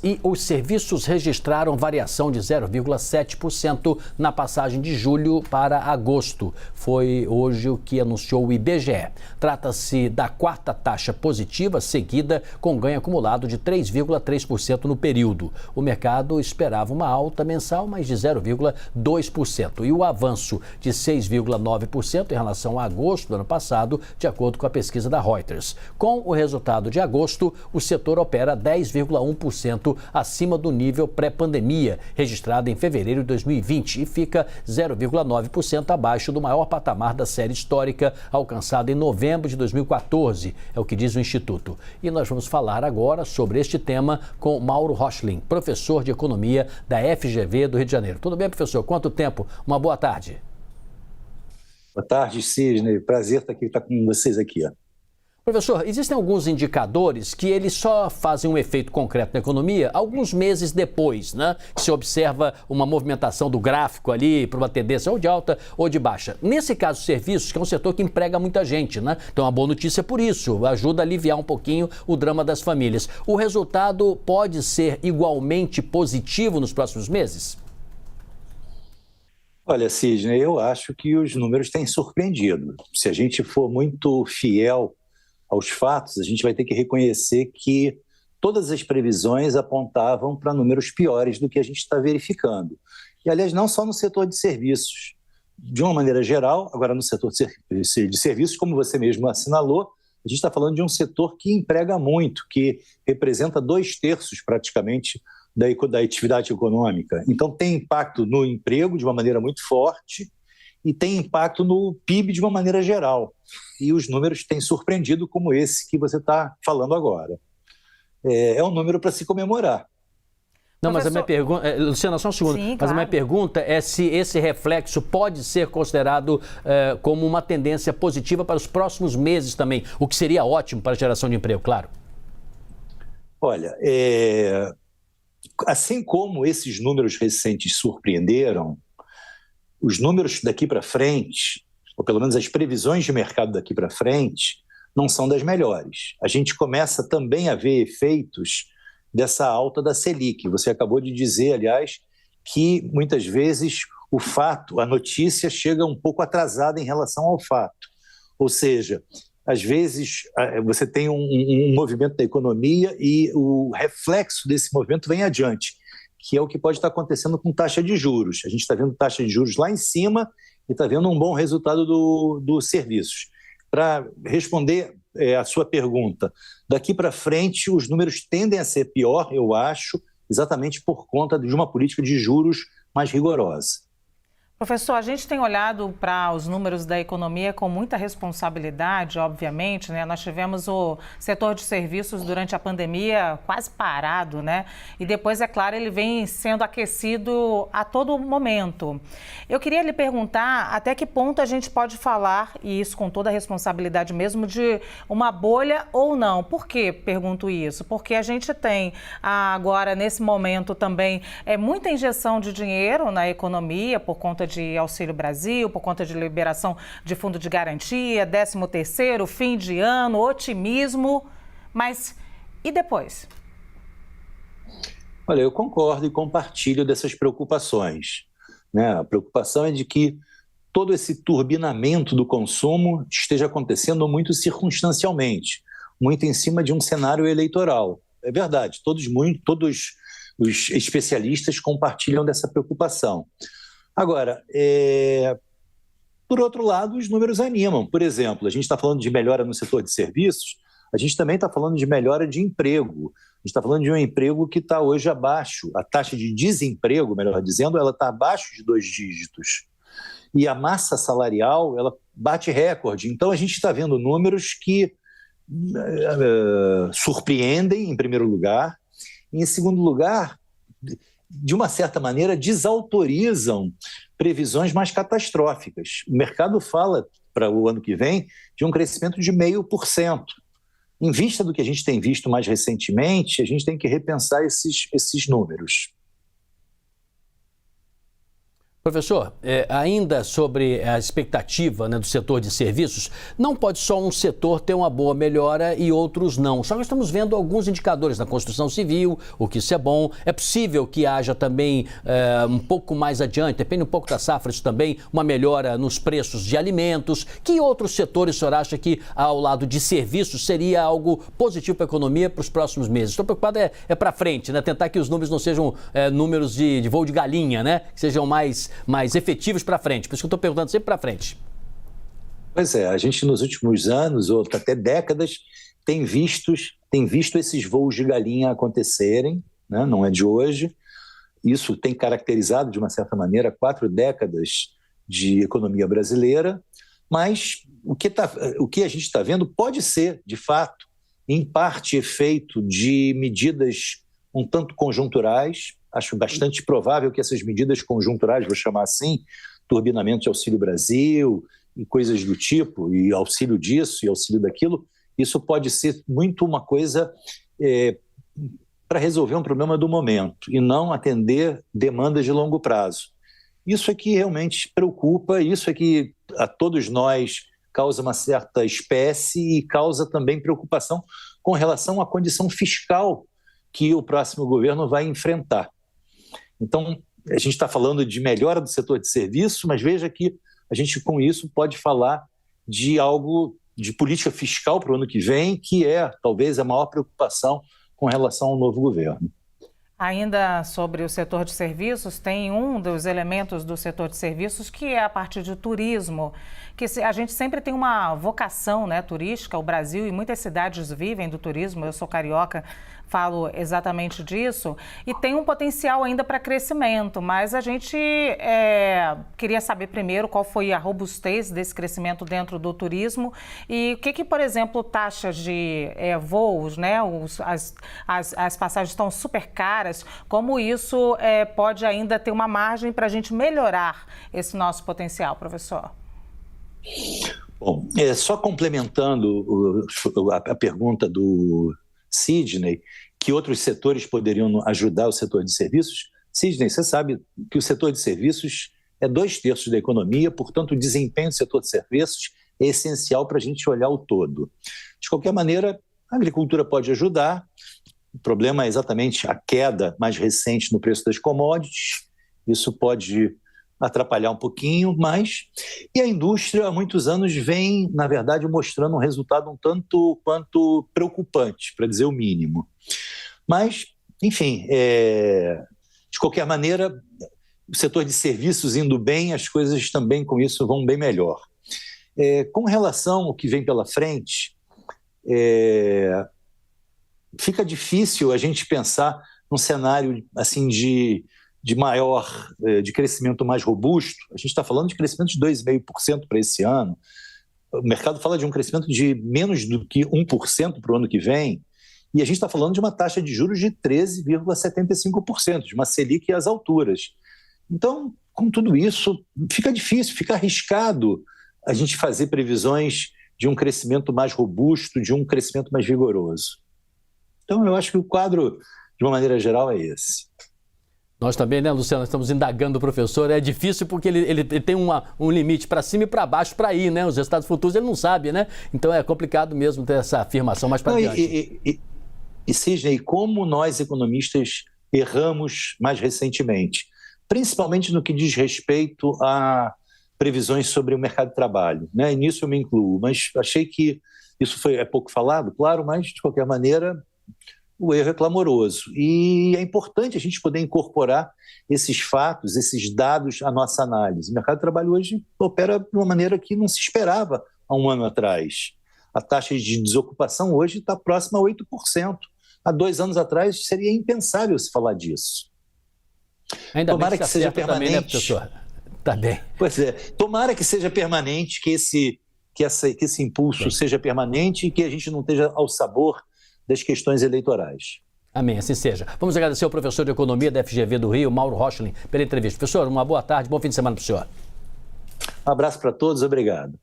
e os serviços registraram variação de 0,7% na passagem de julho para agosto. Foi hoje o que anunciou o IBGE. Trata-se da quarta taxa positiva, seguida com ganho acumulado de 3,3% no período. O mercado esperava uma alta mensal, mas de 0,2%. E o avanço de 6,9% em relação a agosto do ano passado, de acordo com a pesquisa da Reuters. Com o resultado de agosto, o setor opera 10,1% acima do nível pré-pandemia, registrado em fevereiro de 2020, e fica 0,9% abaixo do maior patamar da série histórica, alcançado em novembro de 2014, é o que diz o Instituto. E nós vamos falar agora sobre este tema com Mauro Rochlin, professor de Economia da FGV do Rio de Janeiro. Tudo bem, professor? Quanto tempo? Uma boa tarde. Boa tarde, Sidney. Prazer estar com vocês aqui. Professor, existem alguns indicadores que eles só fazem um efeito concreto na economia alguns meses depois, né? Que se observa uma movimentação do gráfico ali para uma tendência ou de alta ou de baixa. Nesse caso, serviços, que é um setor que emprega muita gente, né? Então, uma boa notícia por isso, ajuda a aliviar um pouquinho o drama das famílias. O resultado pode ser igualmente positivo nos próximos meses? Olha, Sidney, eu acho que os números têm surpreendido. Se a gente for muito fiel aos fatos, a gente vai ter que reconhecer que todas as previsões apontavam para números piores do que a gente está verificando. E, aliás, não só no setor de serviços. De uma maneira geral, agora no setor de serviços, como você mesmo assinalou, a gente está falando de um setor que emprega muito, que representa 2/3 praticamente da atividade econômica. Então, tem impacto no emprego de uma maneira muito forte e tem impacto no PIB de uma maneira geral. E os números têm surpreendido, como esse que você está falando agora. É um número para se comemorar. Não, mas a minha pergunta... Luciana, só um segundo. Sim, mas claro. A minha pergunta é se esse reflexo pode ser considerado como uma tendência positiva para os próximos meses também, o que seria ótimo para a geração de emprego, claro. Olha, assim como esses números recentes surpreenderam, os números daqui para frente, ou pelo menos as previsões de mercado daqui para frente, não são das melhores. A gente começa também a ver efeitos dessa alta da Selic. Você acabou de dizer, aliás, que muitas vezes a notícia chega um pouco atrasada em relação ao fato. Ou seja, às vezes você tem um movimento da economia e o reflexo desse movimento vem adiante, que é o que pode estar acontecendo com taxa de juros. A gente está vendo taxa de juros lá em cima e está vendo um bom resultado dos serviços. Para responder a sua pergunta, daqui para frente os números tendem a ser pior, eu acho, exatamente por conta de uma política de juros mais rigorosa. Professor, a gente tem olhado para os números da economia com muita responsabilidade, obviamente, né? Nós tivemos o setor de serviços durante a pandemia quase parado, né? E depois, é claro, ele vem sendo aquecido a todo momento. Eu queria lhe perguntar até que ponto a gente pode falar, e isso com toda a responsabilidade mesmo, de uma bolha ou não. Por que pergunto isso? Porque a gente tem agora, nesse momento também, muita injeção de dinheiro na economia por conta de Auxílio Brasil, por conta de liberação de fundo de garantia, 13º, fim de ano, otimismo, mas e depois? Olha, eu concordo e compartilho dessas preocupações, né? A preocupação é de que todo esse turbinamento do consumo esteja acontecendo muito circunstancialmente, muito em cima de um cenário eleitoral. É verdade, todos os especialistas compartilham dessa preocupação. Agora, por outro lado, os números animam. Por exemplo, a gente está falando de melhora no setor de serviços, a gente também está falando de melhora de emprego. A gente está falando de um emprego que está hoje abaixo. A taxa de desemprego, melhor dizendo, ela está abaixo de 2 dígitos. E a massa salarial, ela bate recorde. Então, a gente está vendo números que surpreendem, em primeiro lugar. E, em segundo lugar, de uma certa maneira, desautorizam previsões mais catastróficas. O mercado fala, para o ano que vem, de um crescimento de 0,5%. Em vista do que a gente tem visto mais recentemente, a gente tem que repensar esses números. Professor, ainda sobre a expectativa, né, do setor de serviços, não pode só um setor ter uma boa melhora e outros não. Só que estamos vendo alguns indicadores na construção civil, o que isso é bom. É possível que haja também um pouco mais adiante, depende um pouco da safra, isso também, uma melhora nos preços de alimentos. Que outros setores o senhor acha que, ao lado de serviços, seria algo positivo para a economia para os próximos meses? Estou preocupado para frente, né? Tentar que os números não sejam números de voo de galinha, né? Que sejam mais efetivos para frente. Por isso que eu estou perguntando sempre para frente. Pois é, a gente nos últimos anos, ou até décadas, tem visto esses voos de galinha acontecerem, né? Não é de hoje. Isso tem caracterizado, de uma certa maneira, 4 décadas de economia brasileira, mas o que a gente está vendo pode ser, de fato, em parte efeito de medidas um tanto conjunturais. Acho bastante provável que essas medidas conjunturais, vou chamar assim, turbinamento de Auxílio Brasil e coisas do tipo, e auxílio disso e auxílio daquilo, isso pode ser muito uma coisa para resolver um problema do momento e não atender demandas de longo prazo. Isso é que realmente preocupa, isso é que a todos nós causa uma certa espécie e causa também preocupação com relação à condição fiscal que o próximo governo vai enfrentar. Então, a gente está falando de melhora do setor de serviço, mas veja que a gente, com isso, pode falar de algo de política fiscal para o ano que vem, que é, talvez, a maior preocupação com relação ao novo governo. Ainda sobre o setor de serviços, tem um dos elementos do setor de serviços que é a parte de turismo, que a gente sempre tem uma vocação, né, turística. O Brasil e muitas cidades vivem do turismo. Eu sou carioca, falo exatamente disso, e tem um potencial ainda para crescimento, mas a gente queria saber primeiro qual foi a robustez desse crescimento dentro do turismo e o que por exemplo, taxas de voos, né, as passagens estão super caras, como isso pode ainda ter uma margem para a gente melhorar esse nosso potencial, professor? Bom, só complementando a pergunta do Sidney, que outros setores poderiam ajudar o setor de serviços. Sidney, você sabe que o setor de serviços é 2/3 da economia, portanto, o desempenho do setor de serviços é essencial para a gente olhar o todo. De qualquer maneira, a agricultura pode ajudar. O problema é exatamente a queda mais recente no preço das commodities. Isso pode atrapalhar um pouquinho, mas... E a indústria, há muitos anos, vem, na verdade, mostrando um resultado um tanto quanto preocupante, para dizer o mínimo. Mas, enfim, de qualquer maneira, o setor de serviços indo bem, as coisas também com isso vão bem melhor. Com relação ao que vem pela frente, fica difícil a gente pensar num cenário assim de crescimento mais robusto. A gente está falando de crescimento de 2,5% para esse ano. O mercado fala de um crescimento de menos do que 1% para o ano que vem, e a gente está falando de uma taxa de juros de 13,75%, de uma Selic às alturas. Então, com tudo isso, fica difícil, fica arriscado a gente fazer previsões de um crescimento mais robusto, de um crescimento mais vigoroso. Então, eu acho que o quadro, de uma maneira geral, é esse. Nós também, né, Luciano, estamos indagando o professor. É difícil porque ele tem um limite para cima e para baixo para ir, né? Os resultados futuros ele não sabe, né? Então é complicado mesmo ter essa afirmação mais para diante. E Sidney, como nós economistas erramos mais recentemente, principalmente no que diz respeito a previsões sobre o mercado de trabalho, né? E nisso eu me incluo, mas achei que isso é pouco falado, claro, mas de qualquer maneira o erro é clamoroso. E é importante a gente poder incorporar esses fatos, esses dados à nossa análise. O mercado de trabalho hoje opera de uma maneira que não se esperava há um ano atrás. A taxa de desocupação hoje está próxima a 8%. Há 2 anos atrás seria impensável se falar disso. Ainda tomara que seja permanente, também, né, professor? Tá bem. Pois é, tomara que seja permanente, que esse impulso seja permanente e que a gente não esteja ao sabor das questões eleitorais. Amém, assim seja. Vamos agradecer ao professor de Economia da FGV do Rio, Mauro Rochlin, pela entrevista. Professor, uma boa tarde, bom fim de semana para o senhor. Um abraço para todos, obrigado.